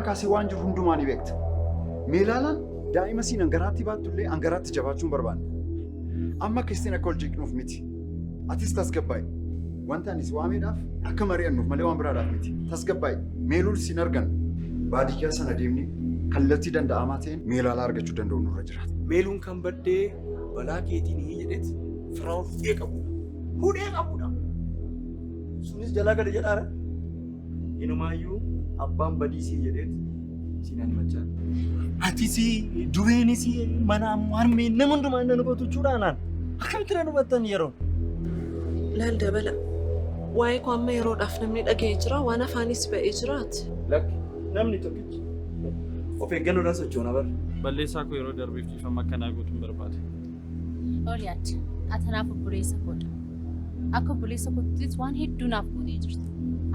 kaasee waan jiru hundumaa ni beekta. Mee ilaalaan daa'ima siin angaraatti baattullee angaraatti jabaachuun barbaanna. Amma Kiristiin akka ol jeeqnuuf miti. Atis tasgabbaa'i. Wanta anis waameedhaaf akka mari'annuuf malee waan biraadhaaf miti. Tasgabbaa'i. Meelul siin argan. Baadiyyaa sana deemnee kallattii danda'amaa ta'een meelaalaa argachuu danda'u nurra jiraata. Meeluun kan baddee balaa keetiin jedhetti Firaa'ol hudhee qabudha. Hudhee qabudha. Sunis jalaa gadi jedhaara. Inumaayyuu abbaan badiisii jedhetti siinaan himachaa. Atis dureenis mana harmee nama hundumaa inni nubatu jechuudhaanaan akkamitti na nubattan yeroo? Laal dabala. Waa'ee koo amma yeroodhaaf namni dhaga'ee jira waan afaanis ba'ee jiraati. Lakki namni tokkichi of eeggannoodhaan sochoona bara. Balleessaa koo yeroo darbeef dhiifama akkanaa gootuun barbaade. Oolyaatti atanaaf obboleessa koodha. Akka obboleessa kootiis waan hedduu naaf gootee jirti.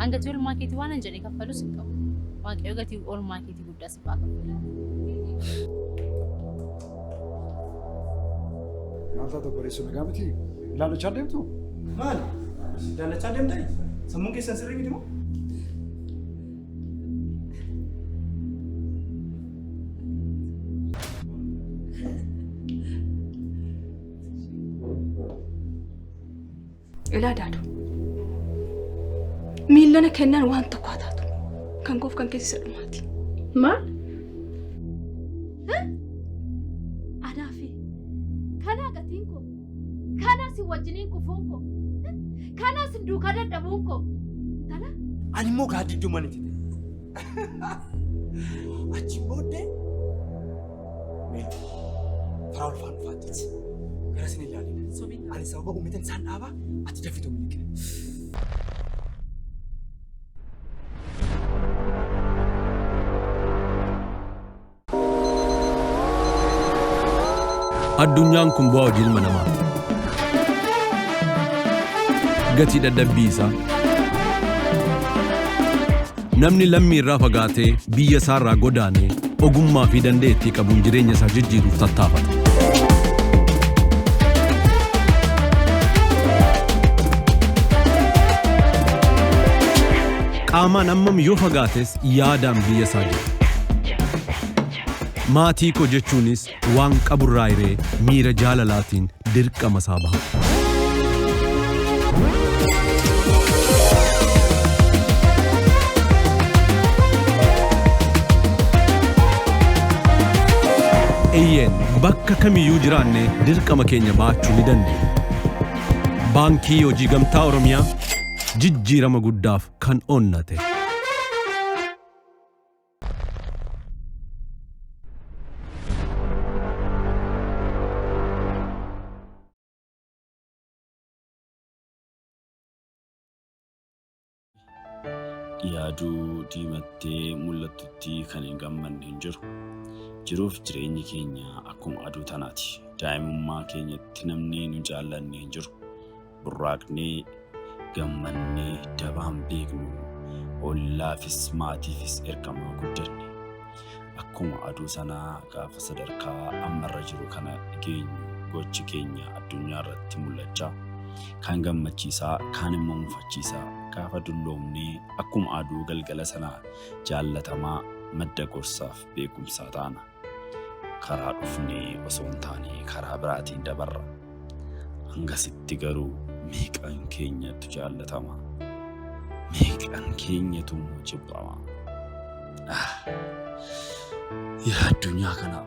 Hanga gatii oolmaa keetii waan hin jedhee kaffalus hin qabu. Waaqayyo gatii oolmaa keetii guddaa si ba'a kaffala. Maal taata obboleessuu nagaa miti? Ilaalachaa deemtu? Maali? Ilaalachaa deemtanii? Sammuun keessan sirrii miti moo? Ilaa daadu. Miillana kennan waan tokko haa taatu. Kan goof kan keessa dhumaati. Maal? Anaafi kanaa gatiin koo kanaa si wajjiniin kufuun koo kanaa si duukaa dadhabuun koo tala. Ani immoo gaaddidduu maniti. Achi booddee Firaa'ol faan dhufaattis gara isin ilaalina. Ani sababa uummata isaan dhaabaa ati dafituu miliqine. Addunyaan kun bu'aa hojii ilma namaa. Gatii dadhabbii isaa. Namni lammii irraa fagaatee biyya isaa irraa godaanee ogummaa fi dandeettii qabuun jireenya isaa jijjiiruuf tattaafata. Qaamaan hammam yoo fagaates yaadaan biyya isaa jira. Maatii koo jechuunis waan qaburraa hiree miira jaalalaatiin dirqama isaa baha. Eeyyeen bakka kamiyyuu jiraanne dirqama keenya baachuu ni dandeenya. Baankii Hojii Gamtaa Oromiyaa jijjiirama guddaaf kan onnate. Yaaduu diimattee mul'atutti kan hin gammanne hin jiru. Jiruuf jireenyi keenya akkuma aduu tanaati. Daa'imummaa keenyatti namni nu jaallanne hin jiru. Burraaqnee gammannee dabaan beeknu ollaafis maatiifis ergamaa guddanne. Akkuma aduu sanaa gaafa sadarkaa ammarra jiru kana geenyu gochi keenya addunyaa irratti mul'achaa. Kan gammachiisaa kaan immoo mufachiisaa gaafa dulloomnee akkuma aduu galgala sanaa jaallatamaa madda gorsaaf beekumsaa taana. Karaa dhufnee osoo hin taane karaa biraatiin dabarra. Hangasitti garuu meeqan keenyatu jaallatama. Meeqan keenyatu jibbama. Yaa addunyaa kana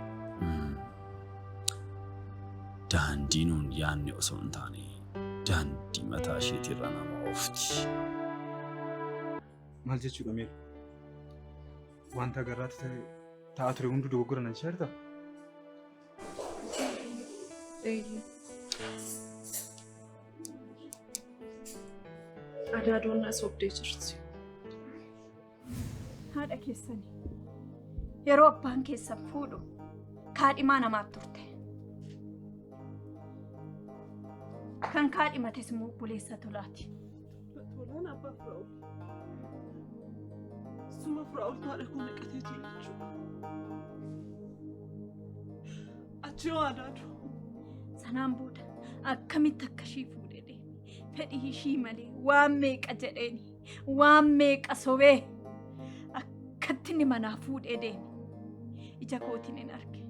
daandii nuun yaanne osoo hin taane daandii mataa isheetirra nama oofti. Maal jechuudha meeqa? Wanta garraatti ta'e ta'a ture hunduu dogoggora nan shaarta? Adaadoon as obdee jirti. Haadha keessanii yeroo abbaan keessan fuudhu kaadhimaa namaaf turte. Kan kaadhimates immoo obboleessa tolaati. Tolaan abbaa Firaa'ol. Suma Firaa'ol taadha kun naqatee ture jechuudha. Achi yoo Adaadu. Sanaan booda akkamitti akka ishii fuudhee deeme fedhii ishii malee waan meeqa jedheeni waan meeqa sobee akkatti inni manaa fuudhee deeme ija kootiin hin arge.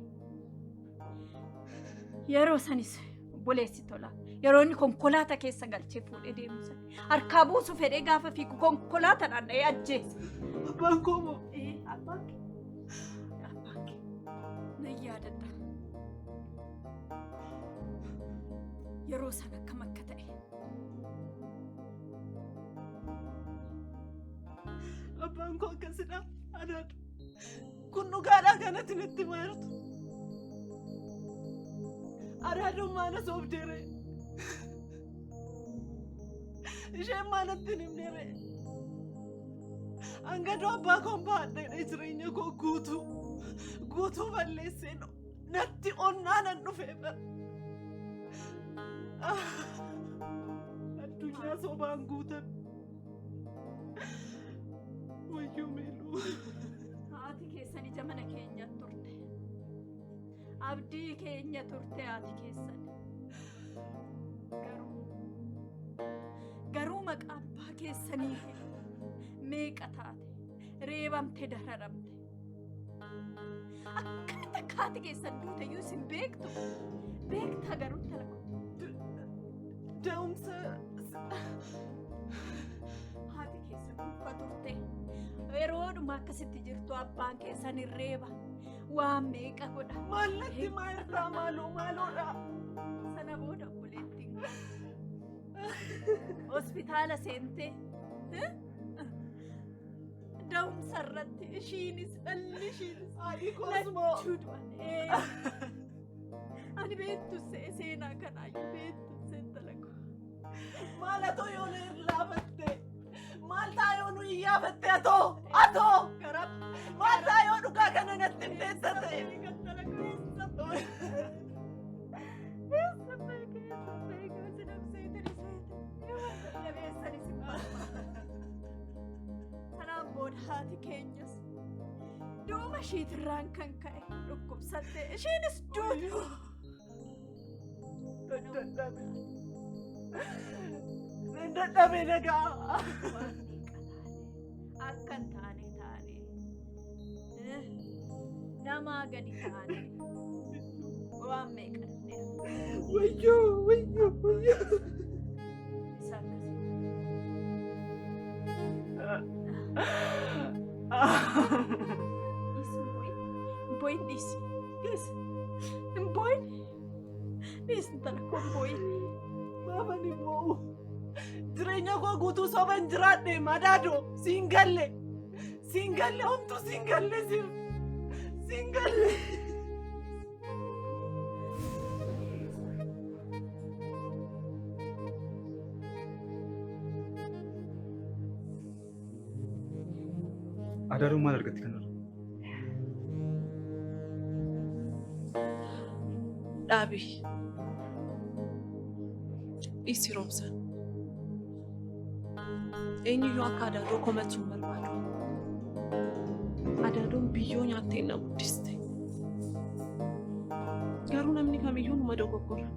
Yeroo sanis obboleessi tola. Yeroo inni konkolaataa keessa galchee fuudhee deemu sana harkaa buusu fedhee gaafa fiigu konkolaataadhaan dha'ee ajjeese. Abbaan koo moo? Abbaan kee. Nan yaadadha. Yeroo sana akkam akka ta'e. Abbaan koo akkasidha. Anaadha. Kun dhugaadhaa kanatti natti maartu. Araadon maana soobdeere. Isheen maanatti hin himneere. Angadoo abbaa koon baadheedha jireenya koo guutuu balleessee natti onnaa nan dhufeera. Addunyaa sobaan guutame. Wayyoo meeluu. Haati keessan ija mana keenya turte. Abdii keenya turte haati keessan. Garuu maqaa abbaa keessanii meeqa taate reebamte dararamte. Akkamitti akka haati keessan duuteyyuu isin beektu. Beektaa garuu talaqa. Da'umsa. Haati keessan dhufa turte. Yeroodhuma akkasitti jirtu abbaan keessan hin reeba. Waan meeqa godha. Maallatti maalirraa maaloodha. Sana booda obboleettiin hospitaala seentee da'umsa irratti ishiinis dhalli ishiinis lachuu du'an. Ani beektu seenaa kanaayyuu beektu seen dalagu. Maalatoo yoo na irraafatte maal taayoo nu iyyaafatte atoo maal taayoo dhugaa kana natti himteessa ta'e. Sanaan booda haati keenyas duuma ishiitirraan kan ka'e dhukkubsatte ishiinis duutu. Dadhabe nagaa. Akka hin taane namaa gadi taane waan meeqa dhabneera. Wayyoo. Isa Mboyin dhiisi. Dhiisi intala koo mboyin. Maaban immoo jireenya koo guutuu soban jiraadhe madaadoo siin galle homtuu siin galle. Adaadoo maal argatti kanarra? Dhaabii. Dhiisi roobsan. Eenyuyyuu akka Adaadoo komachuu hin barbaadu. Adaadoon biyyoo nyaattee na guddiste. Garuu namni kamiyyuu numa dogoggora.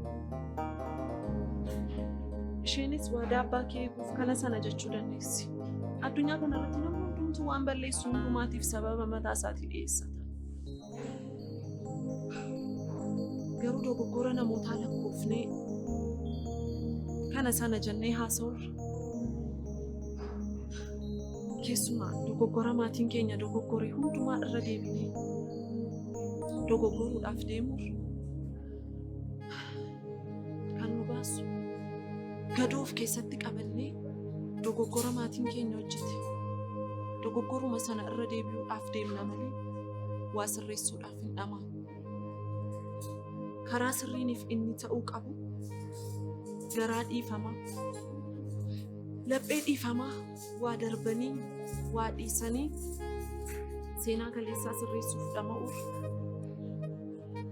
Isheenis waadaa abbaa kee eeguuf kana sana jechuu dandeessi. Addunyaa kanarratti namni hundumtuu waan balleessu hundumaatiif sababa mataa isaatii dhiyeessata. Garuu dogoggora namootaa lakkoofnee kana sana jennee haasa'urra. Keessumaa dogoggora maatiin keenya dogoggoree hundumaa irra deebinee dogoggoruudhaaf deemurra kan nu baasu gadoof keessatti qabannee dogoggora maatiin keenya hojjete dogoggoruma sana irra deebi'uudhaaf deemna malee waa sirreessuudhaaf hin dhamaa. Karaa sirriiniif inni ta'uu qabu garaa dhiifamaa. Laphee dhiifamaa waa darbanii waa dhiisanii seenaa kaleessaa sirreessuuf dhama'uuf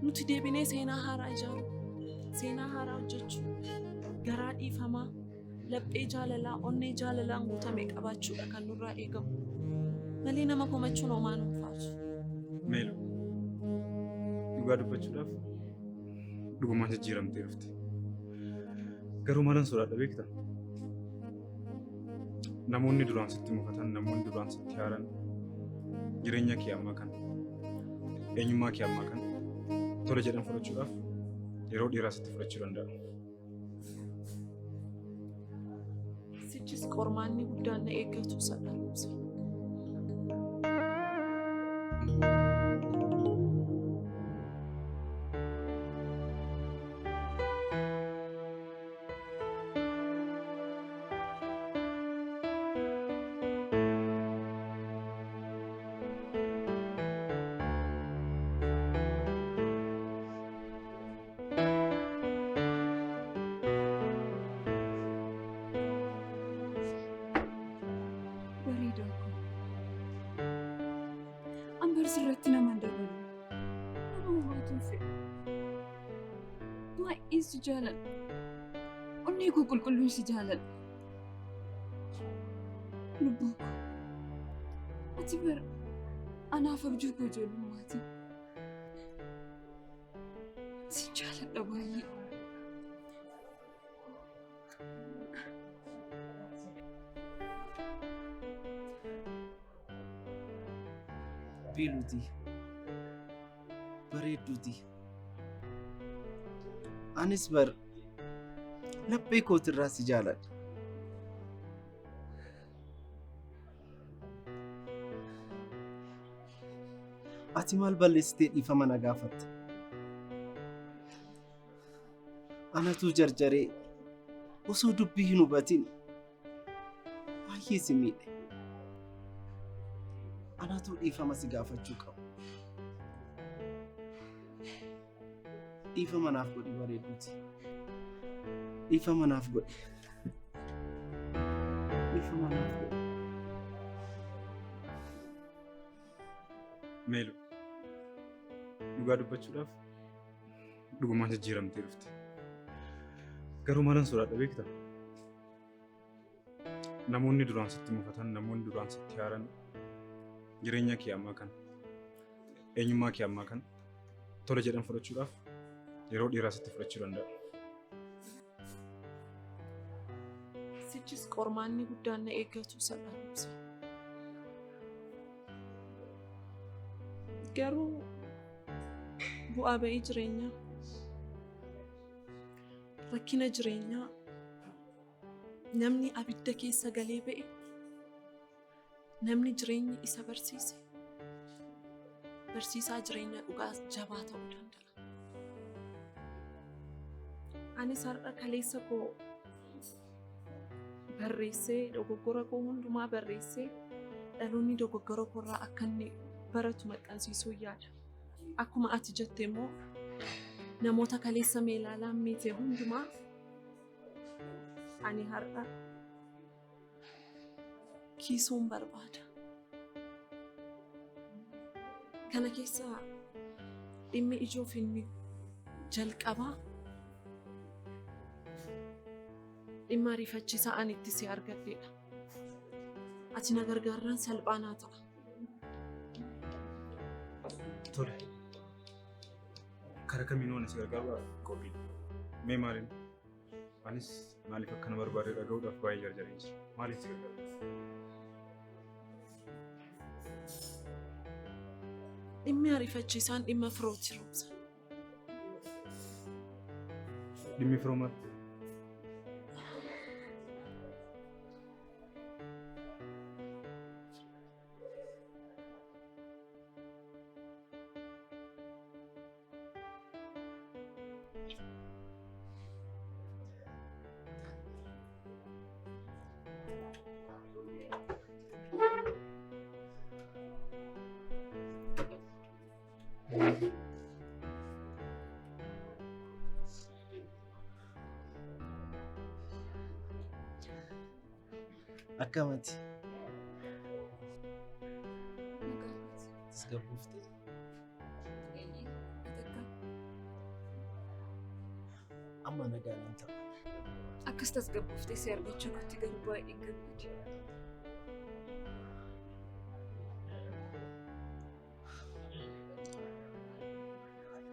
nuti deebinee seenaa haaraa ijaaru seenaa haaraa hojjechuu garaa dhiifamaa laphee jaalalaa onnee jaalalaan guutame qabaachuudha kan nurraa eegamu malee nama komachuun homaa nu ulfaatu. Meelu dhugaa dubbachuudhaaf dhugumaan jijjiiramtee dhufte. Garuu maalan sodaadha beekta? Namoonni duraan sitti mufatan, namoonni duraan sitti haaran jireenya kee ammaa kan eenyummaa kee ammaa kan tola jedhan fudhachuudhaaf yeroo dheeraa sitti fudhachuu danda'a. Sichis qormaanni guddaan na eeggatu sadhaluusa. Sirratti naman dabalu. Nama hubaatuun fedhu. Baay'ee si jaaladha. Onnee koo qulqulluun si jaaladha. Lubbuu koo. Ati bara anaaf abjuu koo ijoollummaati. Si jaaladha baay'ee. Biluuti bareedduuti anis bar laphee kootirraa si jaaladha. Ati maal balleessitee dhiifama na gaafatta? Anatu jarjaree osoo dubbii hin hubatin baay'ee si miidhe. Anatu dhiifama si gaafachuu qabu. Dhiifama naaf godhi bareedduuti. Dhiifama naaf godhi. Dhiifama naaf godhi. Meelu, dhugaa dubbachuudhaaf dhugumaan jijjiiramtee dhufte. Garuu maalan sodaadha beekta? Namoonni duraan sitti mufatan, namoonni duraan sitti haaran jireenya kee ammaa kan eenyummaa kee ammaa kan tola jedhan fudhachuudhaaf yeroo dheeraa sitti fudhachuu danda'a. Sichis qormaanni guddaan na eeggatu sadhaluusa. Garuu bu'aa ba'ii jireenyaa, rakkina jireenyaa namni abidda keessa galee ba'e, namni jireenyi isa barsiise, barsiisaa jireenya dhugaa jabaa ta'uu danda'a. Anis har'a kaleessa koo barreessee, dogoggora koo hundumaa barreessee, dhaloonni dogoggora koorraa akka inni baratu maxxansiisuu yaada. Akkuma ati jette immoo namoota kaleessa meelaalaa miite hundumaa ani har'a kiisuun barbaada. Kana keessaa dhimmi ijoof inni jalqabaa dhimma ariifachiisaa ani itti si argadheedha. Ati na gargaarraan salphaa naa ta'a. Tole. Karaa kamiin waan si gargaaru qophii. Mee maaliin? Anis maaliif akkana barbaade dhaga'uudhaaf baay'ee jarjareen jira. Maaliif si gargaaru? Dhimmi ariifachiisaan dhimma firooti roobsa. Dhimmi firoo maali? Akkamati? Tasgabbuuftee? Amma nagaan ta'a. Akkas tasgabbuuftee si argachuu kootti garuu baay'ee gammade.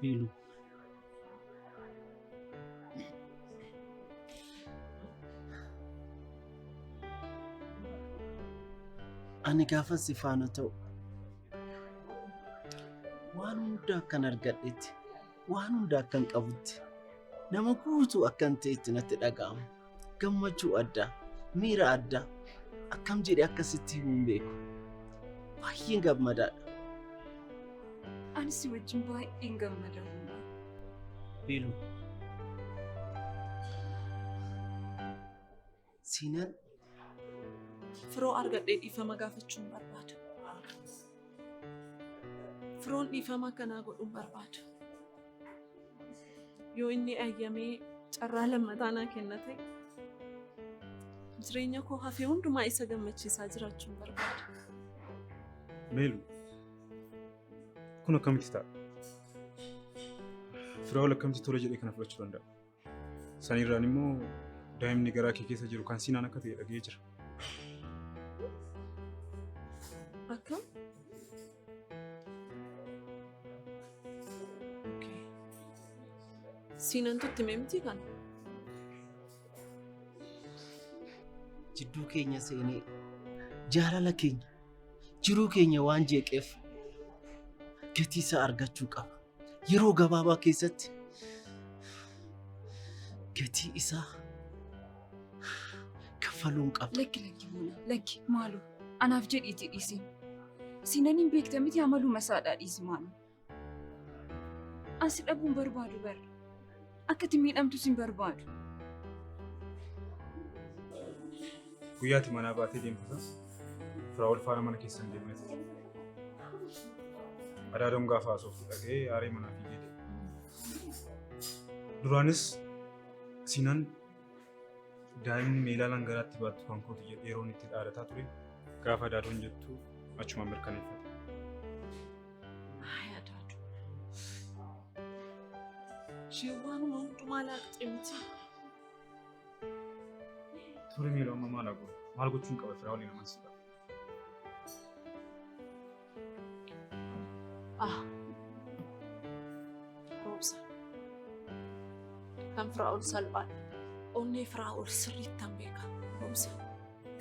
Bilu. Ani gaafa si faana ta'u waan hundaa akkan argadhetti, waan hundaa akkan qabutti, nama guutuu akkan ta'etti natti dhaga'ama. Gammachuu addaa, miira addaa, akkam jedhee akkasitti himuun beeku. Baay'een gammadaadha. Ani si wajjin baay'een gammada. Bilu. Sinan Firoo argadhee dhiifama gaafachuun barbaada. Firoon dhiifama kanaa godhuun barbaada. Yoo inni ayyamee carraa lammataa naa kenna ta'e, jireenya koo hafee hundumaa isa gammachiisaa jiraachuun barbaada. Meelu, kun akkamitti ta'a? Firaa'ol akkamitti tola jedhee kana fudhachuu danda'a? Sanirraan immoo daa'imni garaa kee keessa jiru kan Sinaan akka ta'e dhaga'ee jira. Akkam? Sinaan tutti meemtii kana? jidduu keenya seenee jaalala keenya jiruu keenya waan jeeqeef gatii isaa argachuu qaba. Yeroo gabaabaa keessatti gatii isaa kaffaluun qaba. Lakki maaloo anaaf jedhiitii dhiisi. Sinaniin beekta miti amaluma isaadhaa dhiisi maaloo. Ansi dhabuun barbaadu bara. Akkati miidhamtu sin barbaadu. Guyyaatti manaa baatee deemtu Firaa'ol faana mana keessa hin deemne. Adaadoon gaafa haasoftu dhaga'ee aaree manaa fiigee deeme. Duraanis Sinaan daa'imni Meelaalaan garaatti baattu kan kootu jedhee yeroon itti dhaadataa ture gaafa Adaadoon jettu achumaan mirkaneeffate. Ishee waanuma hundumaa laaqxee miti. Ture Meeloo amma maal godhu? Maal gochuun qaba Firaa'ol nama siidha? Roobsa. Kan Firaa'ol salphaadha. Onnee Firaa'ol sirriittan beeka. Roobsa.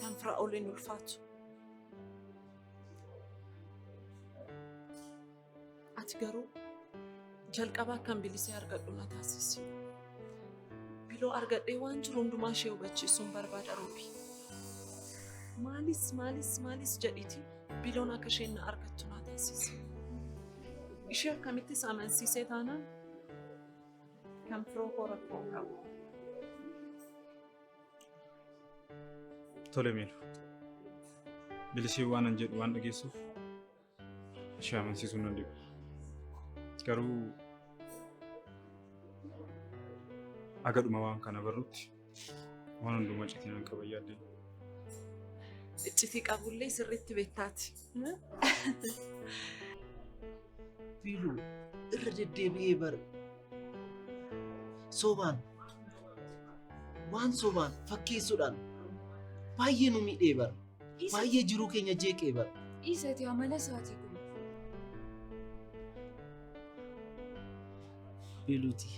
Kan Firaa'ol hin ulfaatu. Ati garuu jalqaba akkan bilisee argadhu na taasisi. Biloo argadhee waan jiru hundumaa ishee hubachiisuun barbaada Roobi. Maalis jedhiti biloon akka isheen na argattu na taasisi. Ishee akkamittis amansiisee taanaan kan firoo koo rakkoo qabu. Tole Meelu. Bilisee waan an jedhu waan dhageessuuf ishee amansiisuu nan dhibu. Garuu agadhuma waan kana barrutti waan hundumaa citinaan qaba yaadde. Iccitii qabullee sirriitti beektaati. Bilu irra deddeebi'ee bara sobaan waan sobaan fakkeessuudhaan baay'ee nu miidhee bara. Baay'ee jiruu keenya jeeqee bara. Dhiisati amala isaatii kun. Biluuti.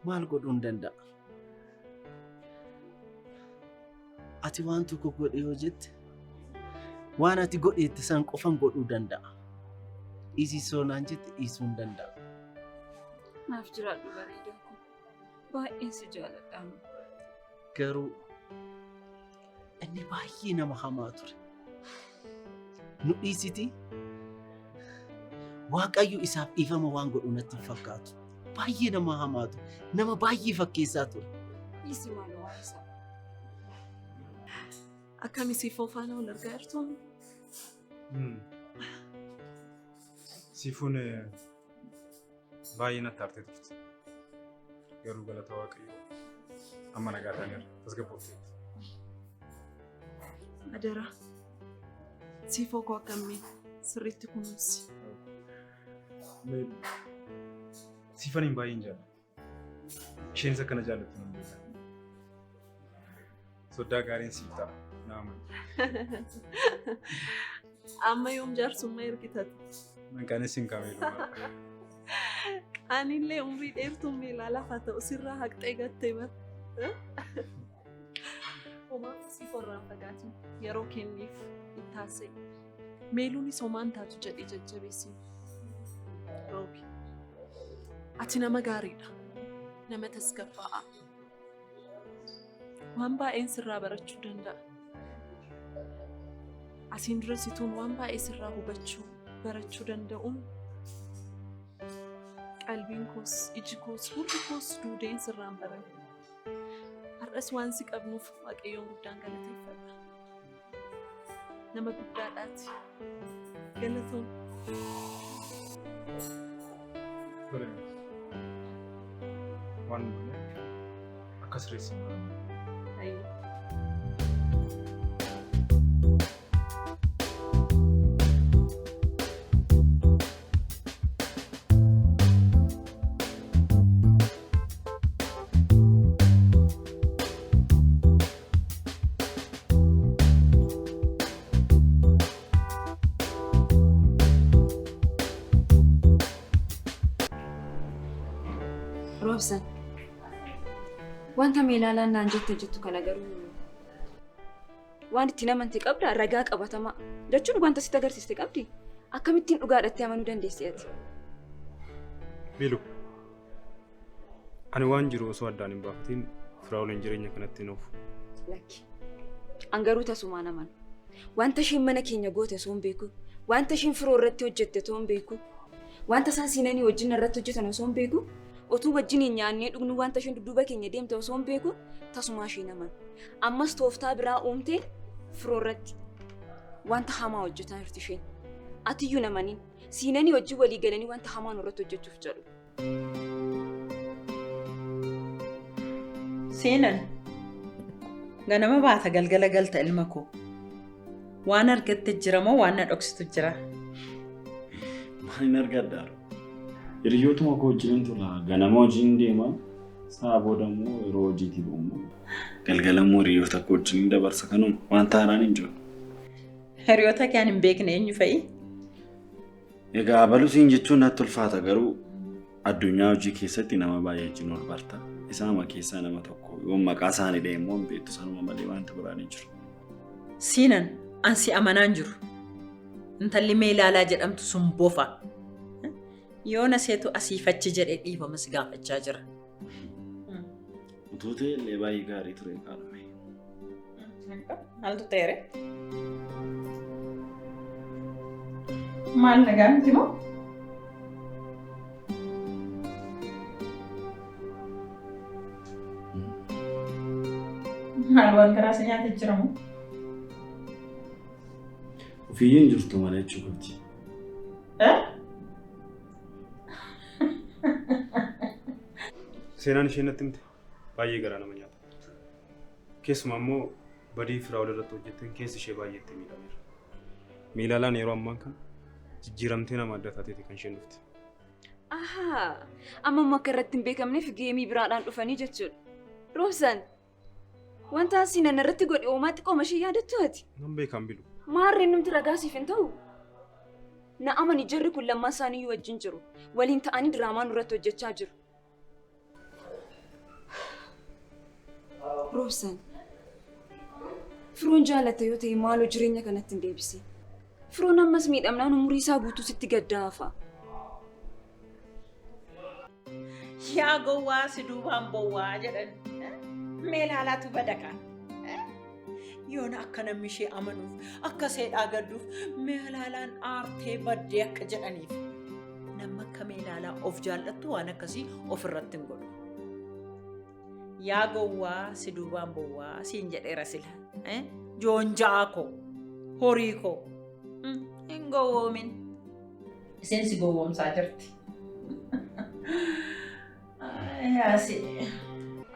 Maal godhuun danda'a? Ati waan tokko godhe yoo jette waan ati godheette san qofan godhuu danda'a. Dhiisisoo naan jette dhiisuu hin danda'a. Naaf jiraadhu bareedaa kun. Baay'een si jaaladha. Garuu inni baay'ee nama hamaa ture. Nu dhiisiti Waaqayyo isaaf dhiifama waan godhu natti hin fakkaatu. Baay'ee nama hamaatu. Nama baay'ee fakkeessaa ture. Dhiisi maaloo waan isaa. Akkami siifoo faana wal argaa jirtu? Siifuun baay'ee natti aartee turte. Garuu galata Waaqayyoo amma nagaa ta'aniiru tasgabboofteetti. Adara siifoo koo akkamiin sirriitti kunuunsi. Siifaniin baay'een jaalladha. Isheenis akkana jaallattu nan beeka. Soddaa gaariin siif ta'a. Amma yoom jaarsummaa ergitatu? Manqaanis hin kameelu. Qaanillee umrii dheertuun miilaa lafa ta'u sirraa haqxee gattee bara. Homaaf si qorraan fagaatiin yeroo kenniif ittaasee meeluunis homaan taatu jedhee jajjabeessi. Roobi, ati nama gaariidha. Nama tasgabbaa'aa. Waan baay'een sirraa barachuu danda'a. Asiin dura situun waan baay'ee sirraa hubachuu barachuu danda'uun qalbiin koos, iji koos, hundi koos duudeen sirraan baran. Har'as waan si qabnuuf Waaqayyoon guddaan galateeffadha. Nama guddaadhaati. Galatoon. Waan akkas reessi. Roobsan, wanta meelaalaan naan jettu kana garuu waan itti namanti qabda ragaa qabatamaa jechuun wanta sitti agarsiiste qabdi akkamittiin dhugaadhatti amanuu dandeessi ati? Bilu, ani waan jiru osoo addaan hin baafatiin firaa waliin jireenya kanatti nuuf. Lakki, an garuu tasumaan amanu. Wanta isheen mana keenya goote osoo hin beeku, wanta isheen firoo irratti hojjette osoo hin beeku, wanta isaan siinanii wajjin irratti hojjetan osoo hin beeku, otuu wajjin nyaannee dhugnu wanta isheen dudduuba keenya deemte osoo hin beeku tasumaa isheen amanu. Ammas tooftaa biraa uumtee firoo irratti wanta hamaa hojjetaa jirti isheen. Atiyyuu namaniin siinanii wajjin walii galanii wanta hamaa nurratti hojjechuuf jedhu. Seenan ganama baata galgala galta ilma koo. Waan argatte jira moo waan na dhoksitu jira? Maalin argaddaa? Hiriyootuma koo wajjin tura ganama wajjin deema sa'a booda immoo yeroo hojiitii ba'umu galgala immoo hiriyoota koo wajjin dabarsa kanuun wanta haaraan hin jiru. Hiriyoota kee hin beekne eenyu fa'i? Egaa balusiin jechuun natti ulfaata garuu addunyaa hojii keessatti nama baay'ee wajjin ol barta. Isaanuma keessaa nama tokko yoo maqaa isaanii dhahee immoo hin beektu sanuma malee wanta biraan hin jiru. Siinan ansi amanaan jiru. Intalli meelaalaa jedhamtu sun bofa. Yoo na seetu asiifachi jedhee dhiibamas gaafachaa jira. Utuu ta'e illee baay'ee gaarii ture qaadame. Maaltu ta'eere? Maal nagaa miti moo? Maal waan karaa si nyaata jira moo? Ofiyyiin jirtu malee jechuudha. Seenaan isheen natti himte baay'ee garaa nama nyaata. Keessumaa immoo badii firaa walirratti hojjetteen keessi ishee baay'eetti miidhameera. Meelaalaan yeroo ammaa kana jijjiiramtee nama adda taateeti kan isheen dhufte. Ahaa, amma akka irratti hin beekamneef geemii biraadhaan dhufanii jechuudha. Roobsan, wanta asiin irratti godhe uumaatti qooma ishee yaadattu ati? Nan beekan Bilu. Maarreen numti ragaasiif hin ta'u? Na amani jarri kun lammaan isaanii wajjin jiru. Waliin ta'anii diraamaa nurratti hojjechaa jiru. Roobsan, firoon jaalatte yoo ta'e maaloo jireenya kanatti hin deebise. Firoon ammas miidhamnaan umurii isaa guutuu sitti gaddaafa. Yaa gowwaa si duubaan bowwaa jedhan. Meelaalaatu badakaa. Yoona akka namni ishee amanuuf akka seedhaa gadduuf meelaalaan aartee baddee akka jedhaniif. Namni akka meelaalaa of jaallattu waan akkasii ofirratti hin godhu. Yaa gowwaa si duubaan bowwaa siin jedheera sila. Joonjaa koo, horii koo. Hin gowwoomin. Isheen si gowwoomsaa jirti.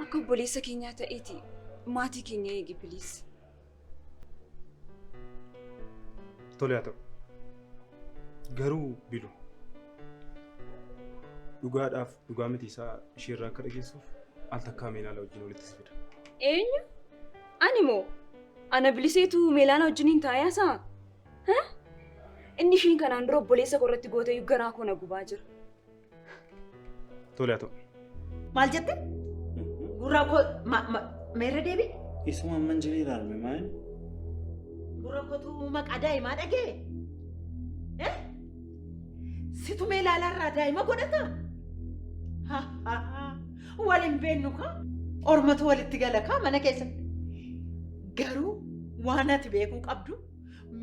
Akka obboleessa keenyaa ta'eeti maatii keenya eegi biliis. Tole haa ta'u. Garuu Bilu dhugaadhaaf dhugaa miti isaa isheerraa akka dhageessuuf al takkaa meelaala wajjin walitti si fida. Eenyu? Ani moo? Ana biliseetu meelaala wajjiniin taa'aasaa? Inni ishiin kanaan dura obboleessa koo irratti gootee garaa koo na gubaa jira. Tole haa ta'u. Maal jette? Gurraa koo meerra deebi? Isuma amman jedhee ilaalme maal? Gurra kootu maqaa daa'imaa dhagee? Situ meelaalarraa daa'ima godhata? Waliin beennu kaa? Ormatu walitti gala kaa mana keessatti? Garuu waan ati beekuu qabdu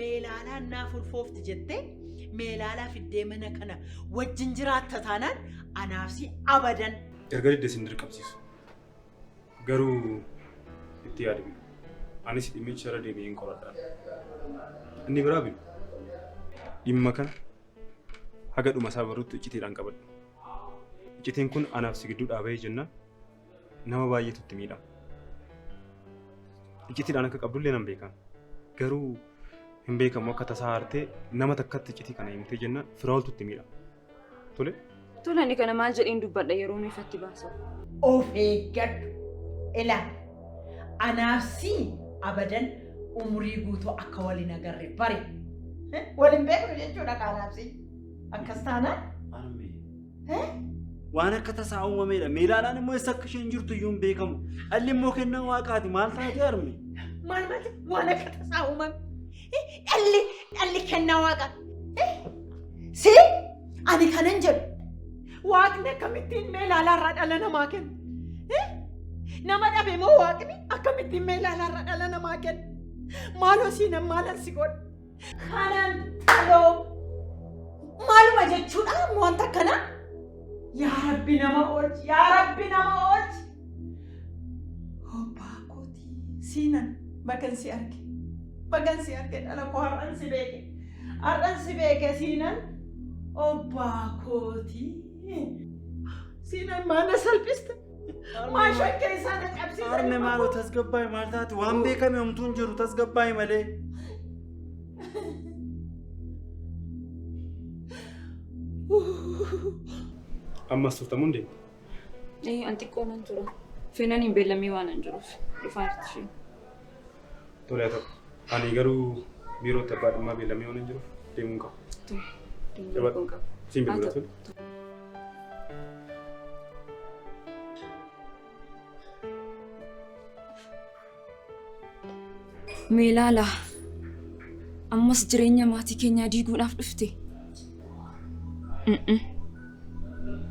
meelaalaan naaf ulfoofti jettee meelaalaa fiddee mana kana wajjin jiraatta taanaan anaafsi abadan. Erga diddee sin dirqamsiisu. Garuu itti yaadamu. Anis dhimmicha irra deebi'een qoradhaan. Inni biraa bilu. Dhimma kana haga dhuma isaa baruutti iccitiidhaan qabadhu. Iccitiin kun anaaf si gidduu dhaabee jennaan nama baay'eetu itti miidhama. Iccitiidhaan akka qabdullee nan beekan. Garuu hin beekamu akka tasaa hartee nama takkatti iccitii kana himtee jennaan firaa oltu itti miidhama. Tole? Tole ani kana maal jedheen dubbadha yeroo ifatti baasa. Of eeggadhu. Ilaa anaafsi abadan umurii guutuu akka waliin agarre bare. Waliin beeknu jechuudha anaafsi. Akkas taanaan? Armee. Waan akka tasaa uumameedha. Meelaalaan immoo isa akka isheen jirtu iyyuu hin beekamu. Alli immoo kennaa waaqaati. Maal taate Armee? Maal maali? Waan akka tasaa uumame. Dhalli kennaa waaqa. Si ani kanan jedhu. Waaqni akkamittiin meelaalaarraa dhala namaa kenna? Nama dhabe moo waaqni akkamittiin meelaalaarraa dhala namaa kenna? Maaloo siinan maalan si godha? Kanaan taloo maaluma jechuudha wanta kana? Yaa Rabbi nama oolchi! Yaa Rabbi nama oolchi! Obbaa kootii siinan bakkan si arge. Bakkan si arge dhala koo har'an si beeke. Har'an si beeke siinan obbaa kootii. Siinan maana salphiste. Maal shakkee isaa na cabsiise. Arne maaloo tasgabbaa'e maal taate waan beekame homtuu hin jiru tasgabbaa'e malee. Ammas turtamuun deemu. Anti qonan tura. Feenan hin beellamee waan hin jiruuf. Dhufaarti ishee. Tole haa ta'u. Ani garuu biirootti abbaa dhimmaa beellamee waan hin jiruuf deemuu qaba. Deemuu qaba. Siin bilbila tole. Meelaala. Ammas jireenya maatii keenyaa diiguudhaaf dhufte.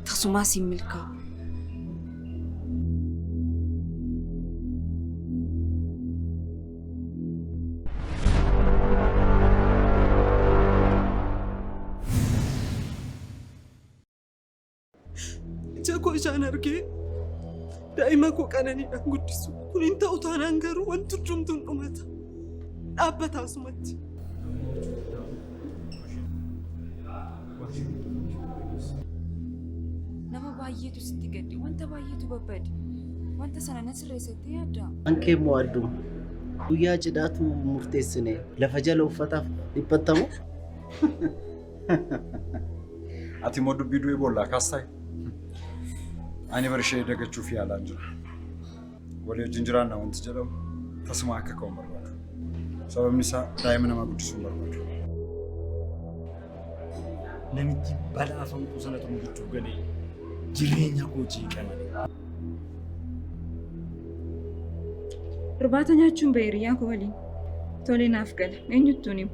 Tasumaa siin milkaa'u. Ija koo isaan argee daa'ima koo qananiidhaan guddisu. Kun hin ta'u taanaan garuu wanti hundumtuun dhumata. Dhaabbata asumatti. Nama baay'eetu sitti gaddi. Wanta baay'eetu babbade. Wanta sana na sirreessattee yaadda. Ankee moo adduma guyyaa cidhaatu murteessine lafa jala uffataaf dhiphattamu? Ati immoo dubbii du'ee boollaa kaas ta'e. Ani barishee dagachuuf yaalaan jira. Walii wajjin jiraanna wanti jedhamu tasuma akka ka'u barbaadu. Sababni isaa daa'ima nama guddisuu barbaadu. Namichi balaa famtuu sanatu nu gidduu galee jireenya koo jeeqame. Irbaata nyaachuun ba'e hiriyaa koo waliin. Tole naaf gala. Eenyuttuun himu?